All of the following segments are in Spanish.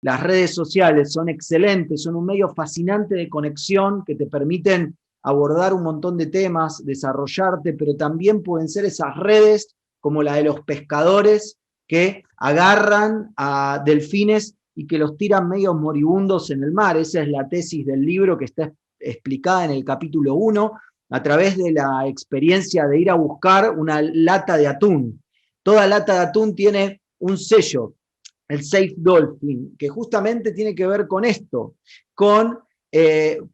Las redes sociales son excelentes, son un medio fascinante de conexión que te permiten abordar un montón de temas, desarrollarte, pero también pueden ser esas redes como la de los pescadores que agarran a delfines y que los tiran medios moribundos en el mar. Esa es la tesis del libro que está explicada en el capítulo 1, a través de la experiencia de ir a buscar una lata de atún. Toda lata de atún tiene un sello, el Safe Dolphin, que justamente tiene que ver con esto, con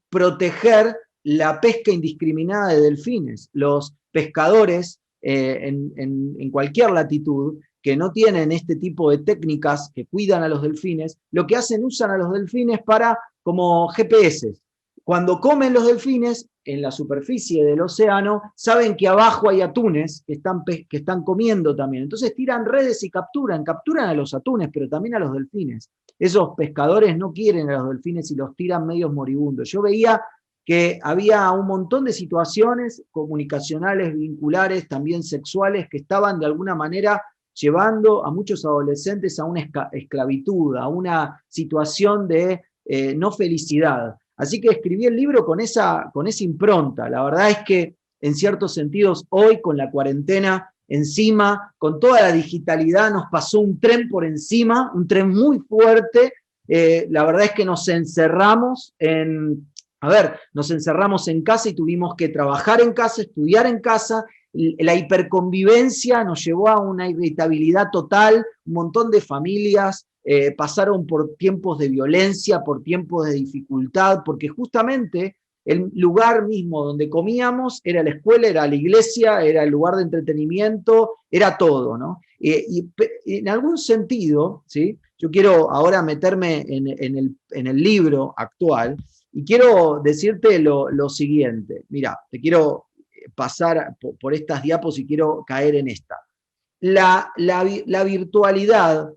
proteger la pesca indiscriminada de delfines. Los pescadores en cualquier latitud que no tienen este tipo de técnicas que cuidan a los delfines, lo que hacen, usan a los delfines para como GPS. Cuando comen los delfines en la superficie del océano, saben que abajo hay atunes que están comiendo también. Entonces tiran redes y capturan a los atunes, pero también a los delfines. Esos pescadores no quieren a los delfines y los tiran medios moribundos. Yo veía que había un montón de situaciones comunicacionales, vinculares, también sexuales, que estaban de alguna manera llevando a muchos adolescentes a una esclavitud, a una situación de no felicidad. Así que escribí el libro con esa impronta. La verdad es que, en ciertos sentidos, hoy con la cuarentena encima, con toda la digitalidad, nos pasó un tren por encima, un tren muy fuerte. La verdad es que nos encerramos en casa y tuvimos que trabajar en casa, estudiar en casa. La hiperconvivencia nos llevó a una irritabilidad total, un montón de familias pasaron por tiempos de violencia, por tiempos de dificultad, porque justamente el lugar mismo donde comíamos era la escuela, era la iglesia, era el lugar de entretenimiento, era todo, ¿no? Y en algún sentido, ¿sí? Yo quiero ahora meterme en el libro actual y quiero decirte lo siguiente. Mira, te quiero pasar por estas diapos y quiero caer en esta. La virtualidad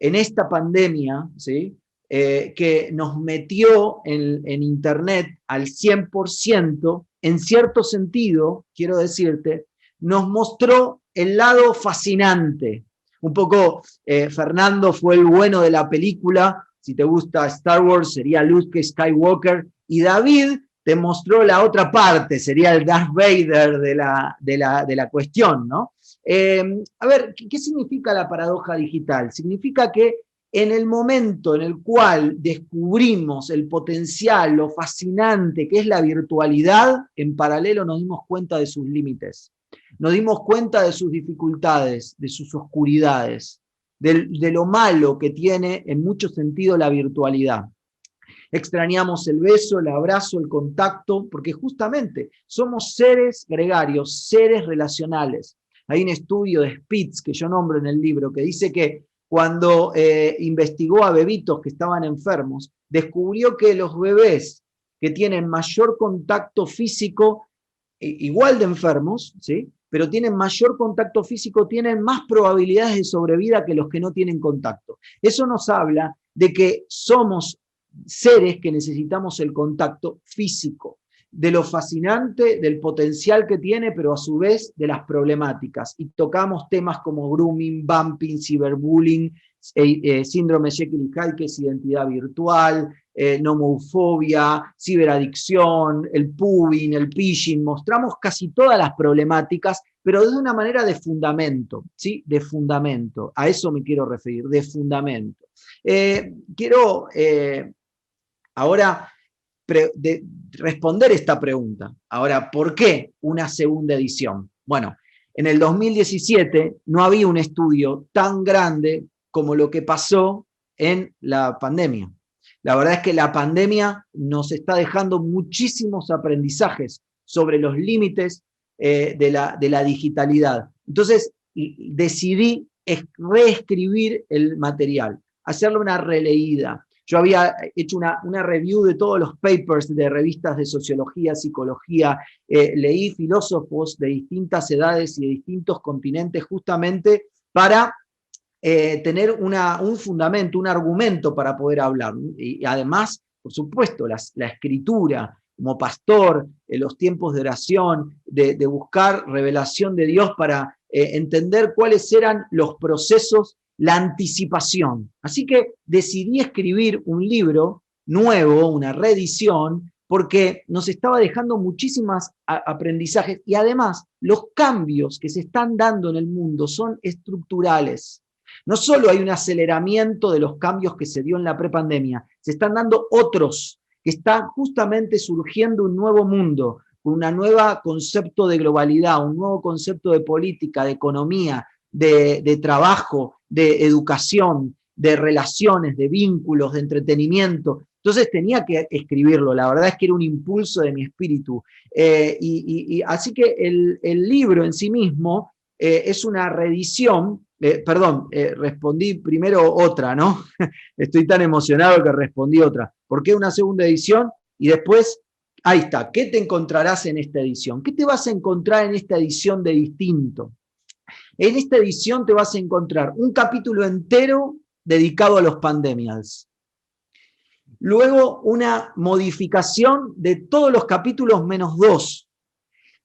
en esta pandemia, ¿sí? Que nos metió en Internet al 100%, en cierto sentido, quiero decirte, nos mostró el lado fascinante. Un poco Fernando fue el bueno de la película, si te gusta Star Wars sería Luke Skywalker, y David te mostró la otra parte, sería el Darth Vader de la cuestión, ¿no? A ver, ¿qué significa la paradoja digital? Significa que en el momento en el cual descubrimos el potencial, lo fascinante que es la virtualidad, en paralelo nos dimos cuenta de sus límites, nos dimos cuenta de sus dificultades, de sus oscuridades, de lo malo que tiene en mucho sentido la virtualidad. Extrañamos el beso, el abrazo, el contacto, porque justamente somos seres gregarios, seres relacionales. Hay un estudio de Spitz que yo nombro en el libro que dice que cuando investigó a bebitos que estaban enfermos, descubrió que los bebés que tienen mayor contacto físico, igual de enfermos, ¿sí? Pero tienen mayor contacto físico, tienen más probabilidades de sobrevida que los que no tienen contacto. Eso nos habla de que somos seres que necesitamos el contacto físico, de lo fascinante, del potencial que tiene, pero a su vez de las problemáticas. Y tocamos temas como grooming, bumping, ciberbullying, síndrome Jekyll y Hyde, que es identidad virtual, nomofobia, ciberadicción, el pubbing, el phishing. Mostramos casi todas las problemáticas, pero desde una manera de fundamento, ¿sí? De fundamento. A eso me quiero referir, de fundamento. Quiero ahora responder esta pregunta. Ahora, ¿por qué una segunda edición? Bueno, en el 2017 no había un estudio tan grande como lo que pasó en la pandemia. La verdad es que la pandemia nos está dejando muchísimos aprendizajes sobre los límites de la digitalidad. Entonces, decidí reescribir el material, hacerle una releída. Yo había hecho una review de todos los papers de revistas de sociología, psicología, leí filósofos de distintas edades y de distintos continentes justamente para tener un fundamento, un argumento para poder hablar. Y además, por supuesto, la escritura como pastor, los tiempos de oración, de buscar revelación de Dios para entender cuáles eran los procesos la anticipación. Así que decidí escribir un libro nuevo, una reedición, porque nos estaba dejando muchísimos aprendizajes y además los cambios que se están dando en el mundo son estructurales. No solo hay un aceleramiento de los cambios que se dio en la prepandemia, se están dando otros, que está justamente surgiendo un nuevo mundo, un nuevo concepto de globalidad, un nuevo concepto de política, de economía, de trabajo, de educación, de relaciones, de vínculos, de entretenimiento. Entonces tenía que escribirlo, la verdad es que era un impulso de mi espíritu. Así que el libro en sí mismo es una reedición, respondí primero otra, ¿no? Estoy tan emocionado que respondí otra. ¿Por qué una segunda edición? Y después, ahí está, ¿qué te encontrarás en esta edición? ¿Qué te vas a encontrar en esta edición de distinto? En esta edición te vas a encontrar un capítulo entero dedicado a los pandemials. Luego una modificación de todos los capítulos menos 2.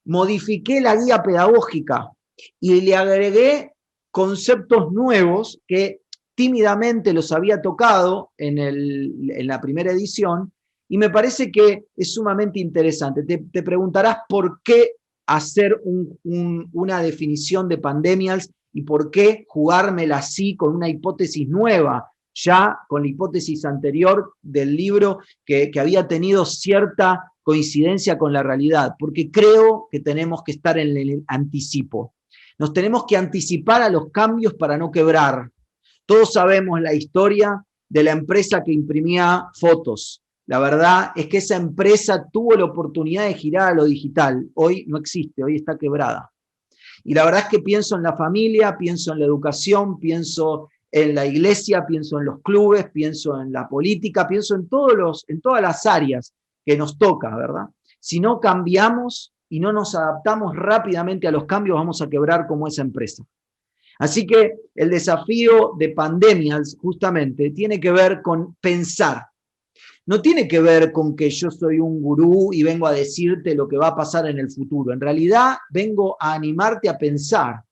Modifiqué la guía pedagógica y le agregué conceptos nuevos que tímidamente los había tocado en la primera edición y me parece que es sumamente interesante. Te preguntarás por qué hacer una definición de pandemials y por qué jugármela así con una hipótesis nueva, ya con la hipótesis anterior del libro que había tenido cierta coincidencia con la realidad, porque creo que tenemos que estar en el anticipo. Nos tenemos que anticipar a los cambios para no quebrar. Todos sabemos la historia de la empresa que imprimía fotos. La verdad es que esa empresa tuvo la oportunidad de girar a lo digital. Hoy no existe, hoy está quebrada. Y la verdad es que pienso en la familia, pienso en la educación, pienso en la iglesia, pienso en los clubes, pienso en la política, pienso en todas las áreas que nos toca, ¿verdad? Si no cambiamos y no nos adaptamos rápidamente a los cambios, vamos a quebrar como esa empresa. Así que el desafío de Pandemials, justamente, tiene que ver con pensar. No tiene que ver con que yo soy un gurú y vengo a decirte lo que va a pasar en el futuro. En realidad, vengo a animarte a pensar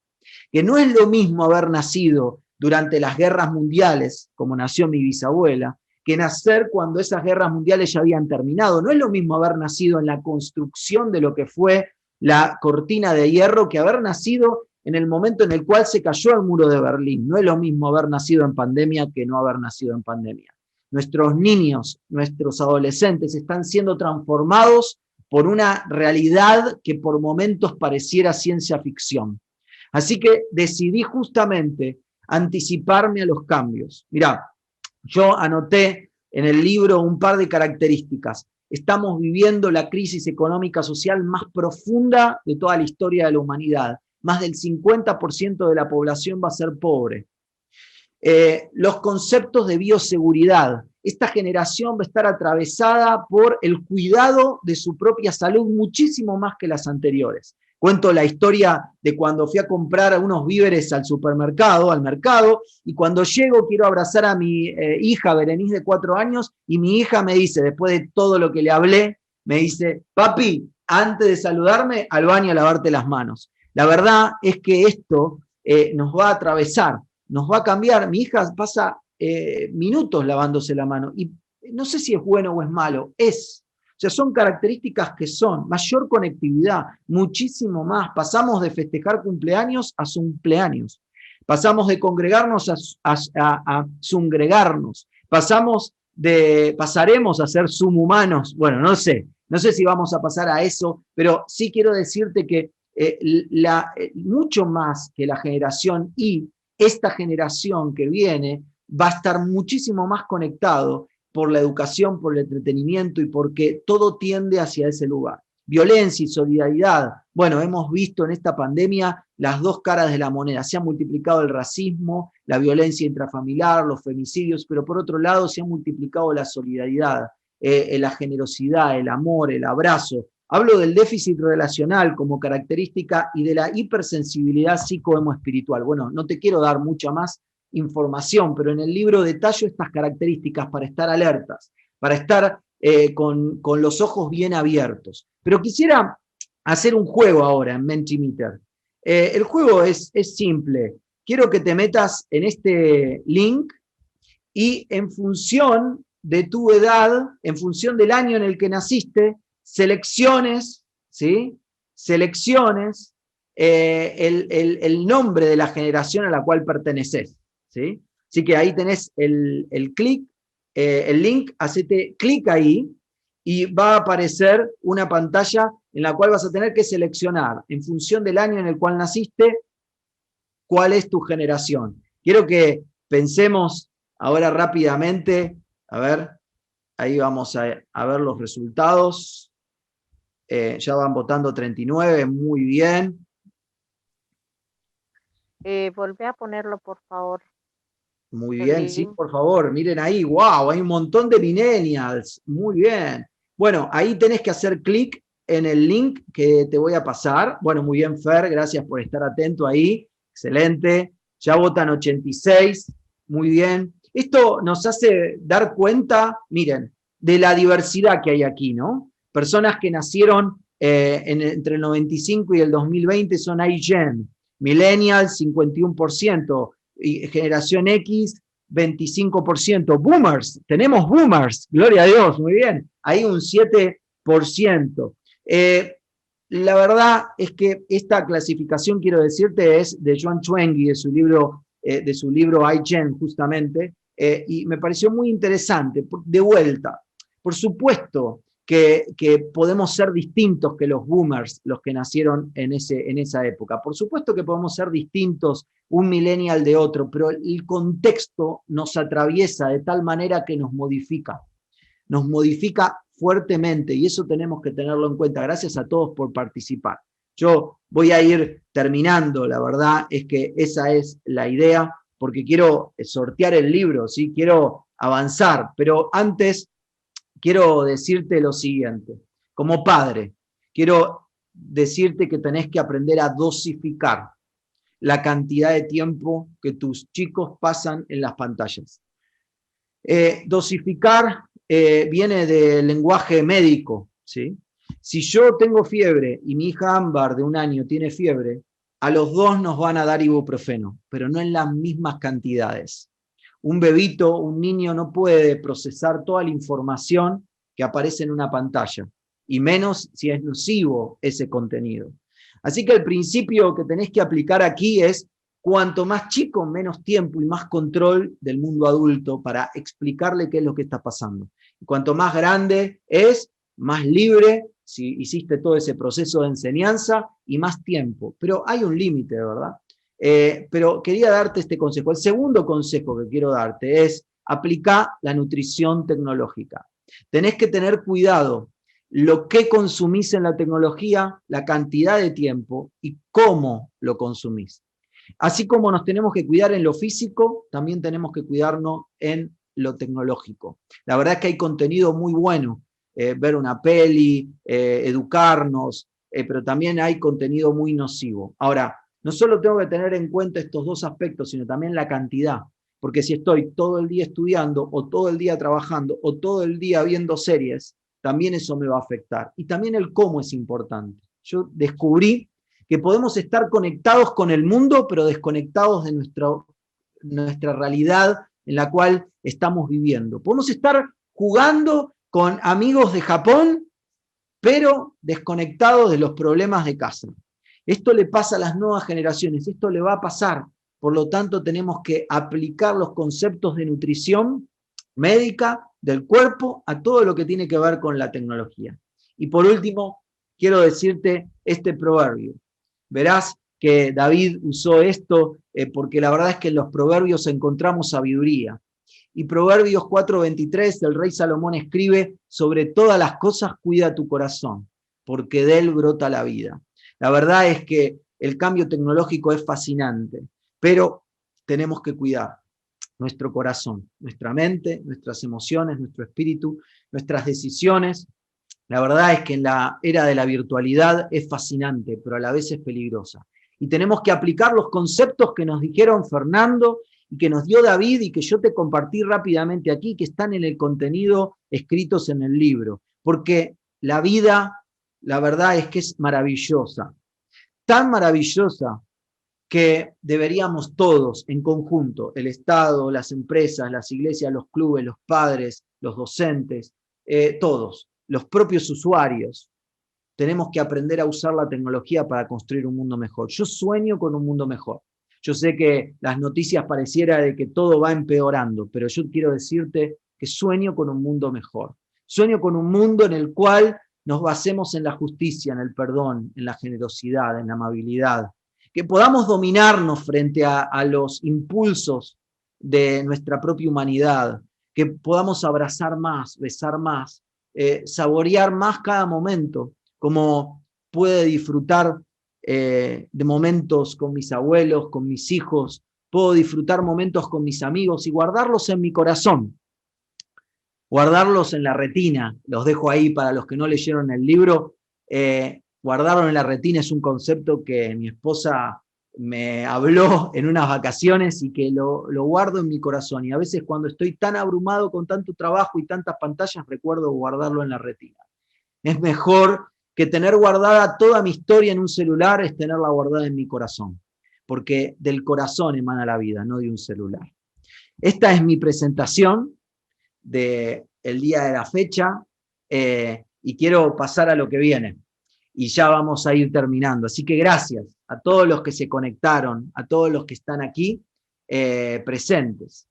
que no es lo mismo haber nacido durante las guerras mundiales, como nació mi bisabuela, que nacer cuando esas guerras mundiales ya habían terminado. No es lo mismo haber nacido en la construcción de lo que fue la cortina de hierro que haber nacido en el momento en el cual se cayó el muro de Berlín. No es lo mismo haber nacido en pandemia que no haber nacido en pandemia. Nuestros niños, nuestros adolescentes están siendo transformados por una realidad que por momentos pareciera ciencia ficción. Así que decidí justamente anticiparme a los cambios. Mirá, yo anoté en el libro un par de características. Estamos viviendo la crisis económica social más profunda de toda la historia de la humanidad. Más del 50% de la población va a ser pobre. Los conceptos de bioseguridad. Esta generación va a estar atravesada por el cuidado de su propia salud muchísimo más que las anteriores. Cuento la historia de cuando fui a comprar unos víveres al supermercado, al mercado, y cuando llego quiero abrazar a mi hija Berenice de 4 años, y mi hija me dice, después de todo lo que le hablé, me dice, papi, antes de saludarme, al baño a lavarte las manos. La verdad es que esto nos va a atravesar, nos va a cambiar. Mi hija pasa minutos lavándose la mano, y no sé si es bueno o es malo, O sea, son características que son mayor conectividad, muchísimo más. Pasamos de festejar cumpleaños a cumpleaños. Pasamos de congregarnos a zungregarnos. Pasaremos a ser sumhumanos. Bueno, no sé si vamos a pasar a eso, pero sí quiero decirte que mucho más que la generación Y, esta generación que viene va a estar muchísimo más conectado por la educación, por el entretenimiento y porque todo tiende hacia ese lugar. Violencia y solidaridad. Bueno, hemos visto en esta pandemia las dos caras de la moneda. Se ha multiplicado el racismo, la violencia intrafamiliar, los femicidios, pero por otro lado se ha multiplicado la solidaridad, la generosidad, el amor, el abrazo. Hablo del déficit relacional como característica y de la hipersensibilidad psicoemoespiritual. Bueno, no te quiero dar mucha más información, pero en el libro detallo estas características para estar alertas, para estar con los ojos bien abiertos. Pero quisiera hacer un juego ahora en Mentimeter. El juego es simple. quiero que te metas en este link y en función de tu edad, en función del año en el que naciste, selecciones, ¿sí? Selecciones el nombre de la generación a la cual perteneces, ¿sí? Así que ahí tenés el clic, el link, hacete clic ahí y va a aparecer una pantalla en la cual vas a tener que seleccionar, en función del año en el cual naciste, cuál es tu generación. Quiero que pensemos ahora rápidamente, a ver, ahí vamos a ver los resultados. Ya van votando 39, muy bien. Volvé a ponerlo, por favor. Muy El bien, sí, link. por favor, miren ahí, wow, hay un montón de millennials, muy bien. Bueno, ahí tenés que hacer clic en el link que te voy a pasar. Bueno, muy bien, Fer, gracias por estar atento ahí, excelente. Ya votan 86, muy bien. Esto nos hace dar cuenta, miren, de la diversidad que hay aquí, ¿no? Personas que nacieron entre el 95 y el 2020 son iGen, millennials 51%, y generación X, 25%. Boomers, tenemos boomers, gloria a Dios, muy bien. Ahí un 7%. La verdad es que esta clasificación, quiero decirte, es de Joan Twenge, de su libro iGen, justamente, y me pareció muy interesante. De vuelta, por supuesto que podemos ser distintos que los boomers, los que nacieron en esa época. Por supuesto que podemos ser distintos un millennial de otro, pero el contexto nos atraviesa de tal manera que nos modifica fuertemente y eso tenemos que tenerlo en cuenta. Gracias a todos por participar. Yo voy a ir terminando, la verdad es que esa es la idea, porque quiero sortear el libro, ¿sí? Quiero avanzar, pero antes quiero decirte lo siguiente. Como padre, quiero decirte que tenés que aprender a dosificar la cantidad de tiempo que tus chicos pasan en las pantallas. Dosificar viene del lenguaje médico, ¿sí? Si yo tengo fiebre y mi hija Ámbar de 1 año tiene fiebre, a los 2 nos van a dar ibuprofeno, pero no en las mismas cantidades. Un bebito, un niño no puede procesar toda la información que aparece en una pantalla, y menos si es nocivo ese contenido. Así que el principio que tenés que aplicar aquí es: cuanto más chico, menos tiempo y más control del mundo adulto para explicarle qué es lo que está pasando. Y cuanto más grande es, más libre, si hiciste todo ese proceso de enseñanza, y más tiempo. Pero hay un límite, ¿verdad? Pero quería darte este consejo. El segundo consejo que quiero darte es: aplicar la nutrición tecnológica. Tenés que tener cuidado lo que consumís en la tecnología, la cantidad de tiempo y cómo lo consumís. Así como nos tenemos que cuidar en lo físico, también tenemos que cuidarnos en lo tecnológico. La verdad es que hay contenido muy bueno, ver una peli, educarnos, pero también hay contenido muy nocivo. Ahora, no solo tengo que tener en cuenta estos dos aspectos, sino también la cantidad, porque si estoy todo el día estudiando, o todo el día trabajando, o todo el día viendo series, también eso me va a afectar. Y también el cómo es importante. Yo descubrí que podemos estar conectados con el mundo, pero desconectados de nuestra realidad en la cual estamos viviendo. Podemos estar jugando con amigos de Japón, pero desconectados de los problemas de casa. Esto le pasa a las nuevas generaciones, esto le va a pasar. Por lo tanto, tenemos que aplicar los conceptos de nutrición médica del cuerpo a todo lo que tiene que ver con la tecnología. Y por último, quiero decirte este proverbio. Verás que David usó esto porque la verdad es que en los proverbios encontramos sabiduría. Y Proverbios 4:23, el rey Salomón escribe: sobre todas las cosas cuida tu corazón, porque de él brota la vida. La verdad es que el cambio tecnológico es fascinante, pero tenemos que cuidar nuestro corazón, nuestra mente, nuestras emociones, nuestro espíritu, nuestras decisiones. La verdad es que en la era de la virtualidad es fascinante, pero a la vez es peligrosa. Y tenemos que aplicar los conceptos que nos dijeron Fernando y que nos dio David y que yo te compartí rápidamente aquí, que están en el contenido escritos en el libro. Porque la vida, la verdad es que es maravillosa. Tan maravillosa que deberíamos todos en conjunto, el Estado, las empresas, las iglesias, los clubes, los padres, los docentes, todos, los propios usuarios, tenemos que aprender a usar la tecnología para construir un mundo mejor. Yo sueño con un mundo mejor. Yo sé que las noticias pareciera de que todo va empeorando, pero yo quiero decirte que sueño con un mundo mejor. Sueño con un mundo en el cual nos basemos en la justicia, en el perdón, en la generosidad, en la amabilidad, que podamos dominarnos frente a los impulsos de nuestra propia humanidad, que podamos abrazar más, besar más, saborear más cada momento, como pude disfrutar de momentos con mis abuelos, con mis hijos, puedo disfrutar momentos con mis amigos y guardarlos en mi corazón, guardarlos en la retina. Los dejo ahí para los que no leyeron el libro. Guardarlo en la retina es un concepto que mi esposa me habló en unas vacaciones y que lo guardo en mi corazón. Y a veces cuando estoy tan abrumado con tanto trabajo y tantas pantallas, recuerdo guardarlo en la retina. Es mejor que tener guardada toda mi historia en un celular, es tenerla guardada en mi corazón. Porque del corazón emana la vida, no de un celular. Esta es mi presentación del día de la fecha y quiero pasar a lo que viene. Y ya vamos a ir terminando. Así que gracias a todos los que se conectaron, a todos los que están aquí presentes.